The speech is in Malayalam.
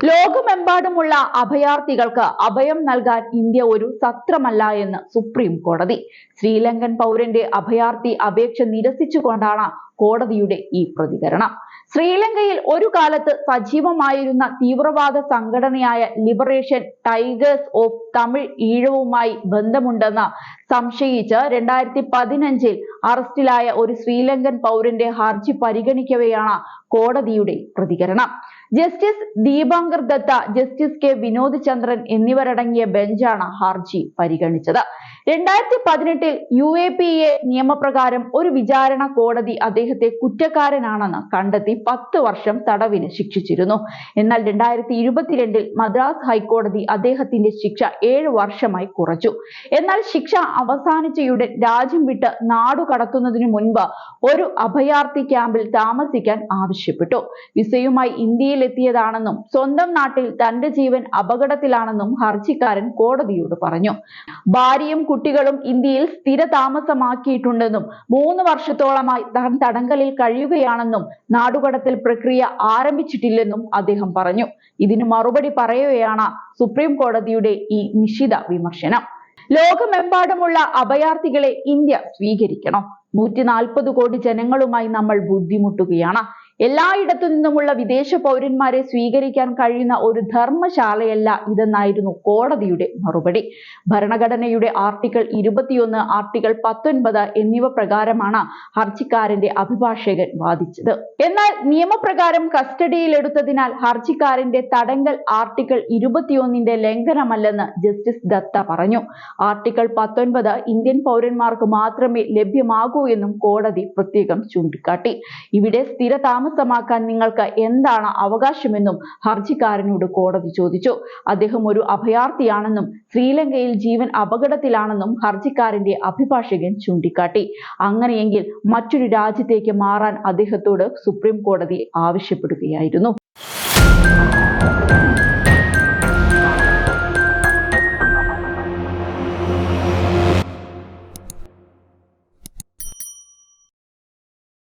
ലോകമെമ്പാടുമുള്ള അഭയാർത്ഥികൾക്ക് അഭയം നൽകാൻ ഇന്ത്യ ഒരു സത്രമല്ല എന്ന് സുപ്രീം കോടതി. ശ്രീലങ്കൻ പൗരന്റെ അഭയാർത്ഥി അപേക്ഷ നിരസിച്ചുകൊണ്ടാണ് കോടതിയുടെ ഈ പ്രതികരണം. ശ്രീലങ്കയിൽ ഒരു കാലത്ത് സജീവമായിരുന്ന തീവ്രവാദ സംഘടനയായ ലിബറേഷൻ ടൈഗേഴ്സ് ഓഫ് തമിഴ് ഈഴവുമായി ബന്ധമുണ്ടെന്ന് സംശയിച്ച് 2015 അറസ്റ്റിലായ ഒരു ശ്രീലങ്കൻ പൗരന്റെ ഹർജി പരിഗണിക്കവെയാണ് കോടതിയുടെ പ്രതികരണം. Justice Dipankar Datta, justice K Vinod Chandran എന്നിവരടങ്ങിയ ബെഞ്ചാണ് ഹർജി പരിഗണിച്ചത്. 2018 UAPA നിയമപ്രകാരം ഒരു വിചാരണ കോടതി അദ്ദേഹത്തെ കുറ്റക്കാരനാണെന്ന് കണ്ടെത്തി 10 വർഷം തടവിന് ശിക്ഷിച്ചിരുന്നു. എന്നാൽ 2022 മദ്രാസ് ഹൈക്കോടതി അദ്ദേഹത്തിന്റെ ശിക്ഷ 7 വർഷമായി കുറച്ചു. എന്നാൽ ശിക്ഷ അവസാനിച്ചയുടൻ രാജ്യം വിട്ട് നാടുകടത്തുന്നതിനു മുൻപ് ഒരു അഭയാർത്ഥി ക്യാമ്പിൽ താമസിക്കാൻ ആവശ്യപ്പെട്ടു. വിസയുമായി ഇന്ത്യയിലെത്തിയതാണെന്നും സ്വന്തം നാട്ടിൽ തന്റെ ജീവൻ അപകടത്തിലാണെന്നും ഹർജിക്കാരൻ കോടതിയോട് പറഞ്ഞു. ഭാര്യയും കുട്ടികളും ഇന്ത്യയിൽ സ്ഥിര താമസമാക്കിയിട്ടുണ്ടെന്നും 3 വർഷത്തോളമായി താൻ തടങ്കലിൽ കഴിയുകയാണെന്നും നാടുകടത്തൽ പ്രക്രിയ ആരംഭിച്ചിട്ടില്ലെന്നും അദ്ദേഹം പറഞ്ഞു. ഇതിന് മറുപടി പറയവെയാണ് സുപ്രീം കോടതിയുടെ ഈ നിശിത വിമർശനം. ലോകമെമ്പാടുമുള്ള അഭയാർത്ഥികളെ ഇന്ത്യ സ്വീകരിക്കണം. 140 കോടി ജനങ്ങളുമായി നമ്മൾ ബുദ്ധിമുട്ടുകയാണ്. എല്ലായിടത്തു നിന്നുമുള്ള വിദേശ പൗരന്മാരെ സ്വീകരിക്കാൻ കഴിയുന്ന ഒരു ധർമ്മശാലയല്ല ഇതെന്നായിരുന്നു കോടതിയുടെ മറുപടി. ഭരണഘടനയുടെ ആർട്ടിക്കിൾ 21, ആർട്ടിക്കിൾ 19 എന്നിവ പ്രകാരമാണ് ഹർജിക്കാരന്റെ അഭിഭാഷകൻ വാദിച്ചത്. എന്നാൽ നിയമപ്രകാരം കസ്റ്റഡിയിലെടുത്തതിനാൽ ഹർജിക്കാരന്റെ തടങ്കൽ ആർട്ടിക്കിൾ 21 ലംഘനമല്ലെന്ന് ജസ്റ്റിസ് ദത്ത പറഞ്ഞു. ആർട്ടിക്കിൾ 19 ഇന്ത്യൻ പൗരന്മാർക്ക് മാത്രമേ ലഭ്യമാകൂ എന്നും കോടതി പ്രത്യേകം ചൂണ്ടിക്കാട്ടി. ഇവിടെ സ്ഥിര താമസമാക്കാൻ നിങ്ങൾക്ക് എന്താണ് അവകാശമെന്നും ഹർജിക്കാരനോട് കോടതി ചോദിച്ചു. അദ്ദേഹം ഒരു അഭയാർത്ഥിയാണെന്നും ശ്രീലങ്കയിൽ ജീവൻ അപകടത്തിലാണെന്നും ഹർജിക്കാരന്റെ അഭിഭാഷകൻ ചൂണ്ടിക്കാട്ടി. അങ്ങനെയെങ്കിൽ മറ്റൊരു രാജ്യത്തേക്ക് മാറാൻ അദ്ദേഹത്തോട് സുപ്രീം കോടതി ആവശ്യപ്പെടുകയായിരുന്നു.